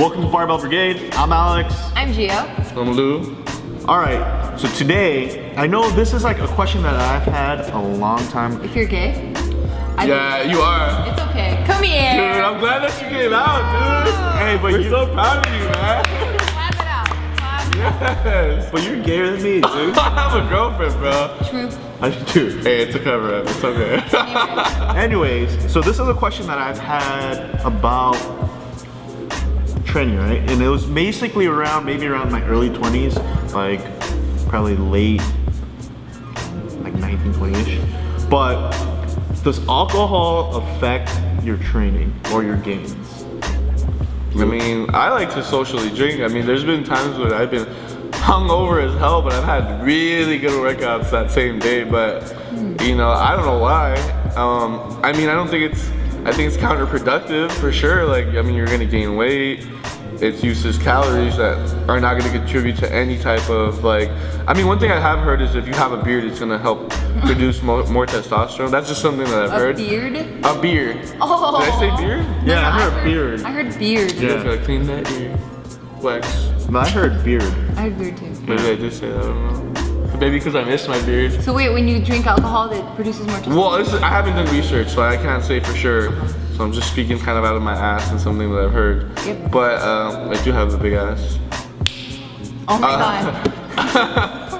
Welcome to Barbell Brigade. I'm Alex. I'm Gio. I'm Lou. Alright, so today, I know this is like a question that I've had a long time. If you're gay? Yeah, you are. It's okay. Come here. Dude, I'm glad that you came out, dude. Hey, but We're so proud of you, man. Clap it out. Clap. Yes. But you're gayer than me, dude. I have a girlfriend, bro. True. I do. Hey, it's a cover up. It's okay. Anyways, so this is a question that I've had about training, right? And it was basically maybe around my early 20s, like probably late, like 19, 20-ish. But does alcohol affect your training or your gains? I mean, I like to socially drink. I mean, there's been times when I've been hungover as hell, but I've had really good workouts that same day. But you know, I don't know why. I mean, I think it's counterproductive for sure. Like, I mean, you're gonna gain weight. It's useless calories that are not gonna contribute to any type of like. I mean, one thing I have heard is if you have a beard, it's gonna help produce more testosterone. That's just something that I've heard. A beard? A beard. Oh. Did I say beard? Yeah, I heard beard. I heard beard. You Yeah. guys gotta clean that ear. Wax. No, I heard beard. I heard beard too. Maybe I did say that. I don't know. Maybe because I miss my beard. So wait, when you drink alcohol, it produces more testosterone? Well, I haven't done research, so I can't say for sure. So I'm just speaking kind of out of my ass and something that I've heard. Yep. But I do have a big ass. Oh my god.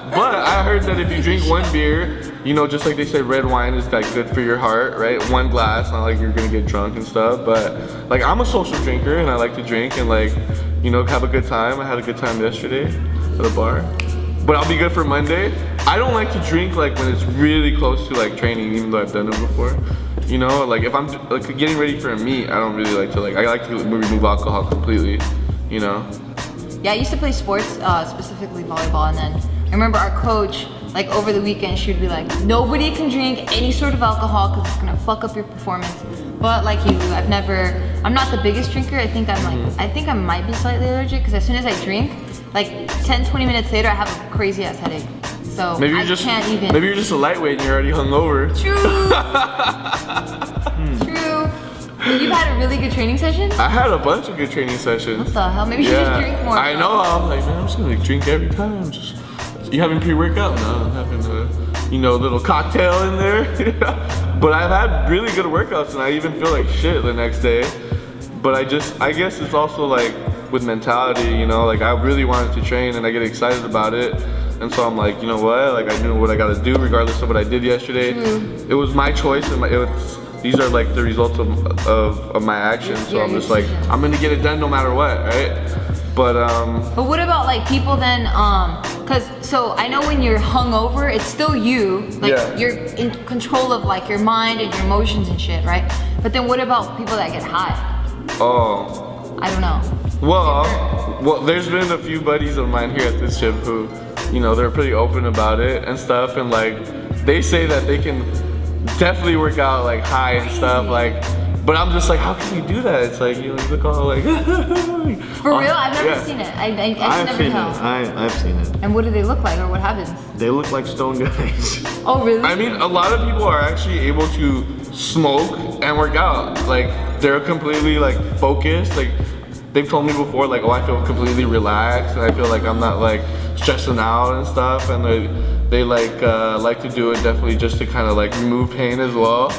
But I heard that if you drink one beer, you know, just like they say, red wine is like good for your heart, right? One glass, not like you're gonna get drunk and stuff. But like, I'm a social drinker and I like to drink and like, you know, have a good time. I had a good time yesterday at a bar. But I'll be good for Monday. I don't like to drink like when it's really close to like training, even though I've done it before. You know, like if I'm like getting ready for a meet, I don't really like to I like to remove alcohol completely, you know? Yeah, I used to play sports, specifically volleyball, and then I remember our coach, like over the weekend, she would be like, nobody can drink any sort of alcohol because it's gonna fuck up your performance. But like you, I'm not the biggest drinker. I think I might be slightly allergic because as soon as I drink, like 10, 20 minutes later, I have a crazy ass headache. So Maybe you're just a lightweight and you're already hungover. True. True. You've had a really good training session? I had a bunch of good training sessions. What the hell? Maybe you should just drink more. I know. I'm like, man, I'm just gonna drink every time. You having pre-workout? No, I'm having a little cocktail in there. But I've had really good workouts and I even feel like shit the next day. But I guess it's also like with mentality, you know, like I really wanted to train and I get excited about it. And so I'm like, you know what? Like I knew what I gotta do regardless of what I did yesterday. It was my choice and these are like the results of my actions. So I'm just like, I'm gonna get it done no matter what, right? But what about like people then, so I know when you're hungover, it's still you, like you're in control of like your mind and your emotions and shit, right? But then what about people that get high? Oh. I don't know. Well, there's been a few buddies of mine here at this gym who, you know, they're pretty open about it and stuff, and like they say that they can definitely work out like high and stuff, like. But I'm just like, how can you do that? It's like you look all like. For real, I've never seen it. I never tell. I've seen it. And what do they look like, or what happens? They look like stone guys. Oh really? I mean, a lot of people are actually able to smoke and work out. Like they're completely like focused. Like they've told me before, like, oh, I feel completely relaxed and I feel like I'm not like stressing out and stuff. And they like to do it definitely just to kind of like remove pain as well.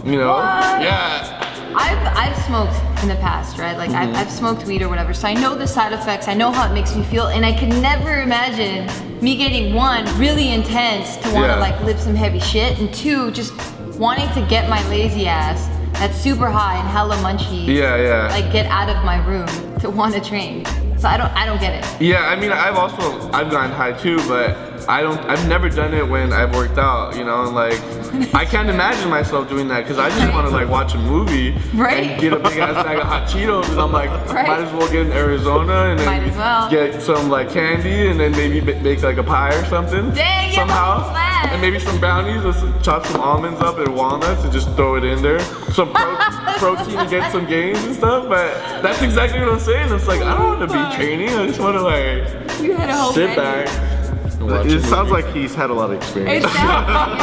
You know? What? Yeah. I've smoked in the past, right? Like I've smoked weed or whatever, so I know the side effects, I know how it makes me feel, and I could never imagine me getting one, really intense to want to like lift some heavy shit, and two, just wanting to get my lazy ass that's super high and hella munchy, like get out of my room to want to train. So I don't get it. Yeah, I mean, I've gone high too, but I've never done it when I've worked out, you know, and like, I can't imagine myself doing that because I just want to like watch a movie and get a big ass bag of hot Cheetos, and I'm like, might as well get in Arizona and then get some like candy and then maybe make like a pie or something. Dang, somehow. And maybe some brownies, let's chop some almonds up and walnuts and just throw it in there. Some protein to get some gains and stuff, but that's exactly what I'm saying. It's like, I don't want to be training, I just want to like sit back. It sounds like he's had a lot of experience. It sounds like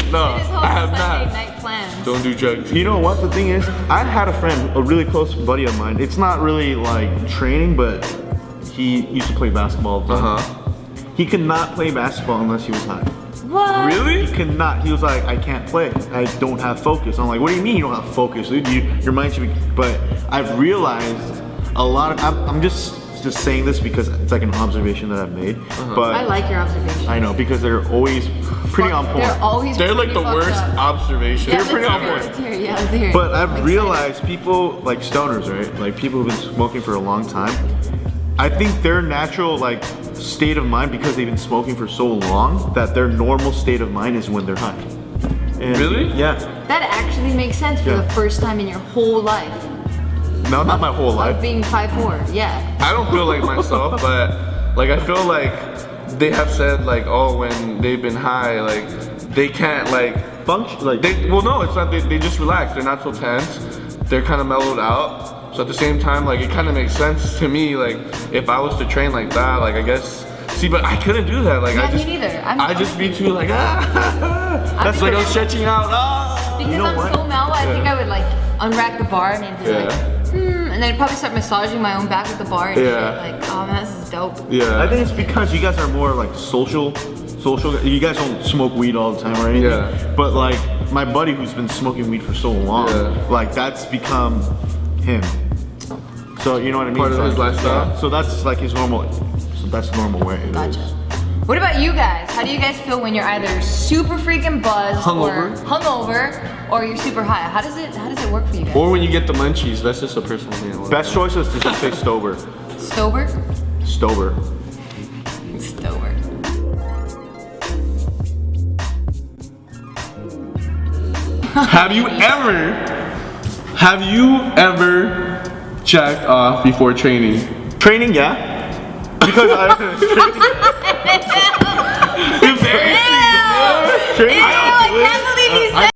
it. No, His whole I have Sunday not. night plans. Don't do drugs. You know what? The thing is, I had a friend, a really close buddy of mine. It's not really like training, but he used to play basketball. He could not play basketball unless he was high. What? Really? He could not. He was like, I can't play. I don't have focus. I'm like, what do you mean you don't have focus, dude? Your mind should be. But I've realized a lot of. I'm just saying this because it's like an observation that I've made. But I like your observation. I know because they're always pretty on point. They're always They're like pretty the fucked worst up. observations. Yeah, They're pretty on let's point. hear it. Yeah, let's hear it. But I've Like, realized people like stoners, right? Like people who've been smoking for a long time. I think their natural like state of mind, because they've been smoking for so long, that their normal state of mind is when they're high. And Really? Yeah. that actually makes sense for Yeah. the first time in your whole life. No, not my whole Of life. being 5'4", yeah. I don't feel like myself, but like I feel like they have said like, oh, when they've been high, like they can't like Function like well no, it's not they just relax. They're not so tense. They're kind of mellowed out. So at the same time, like it kind of makes sense to me. Like if I was to train like that, like I guess. See, but I couldn't do that. Like Yeah, I just, me neither. I just be too like That's like I'm stretching out. Because You know I'm what? so mellow, I think I would like unrack the bar and then be Yeah. like, and then I'd probably start massaging my own back with the bar and Yeah. shit. Like, oh man, this is dope. Yeah. I think it's because you guys are more like social. You guys don't smoke weed all the time or anything. Yeah. But like my buddy who's been smoking weed for so long, Yeah. like that's become him. So you know what I mean? Part of So, his lifestyle. yeah. So that's like his normal. So that's the normal way. it Gotcha. is. What about you guys? How do you guys feel when you're either super freaking buzzed Hungover. or hungover or you're super high? How does it work for you guys? Or when you get the munchies, that's just a personal thing. Best choice is to just say Stover. Stober? Stover. Stober. Have you ever jacked off before training? Training, yeah. Because I. Embarrassing. Training.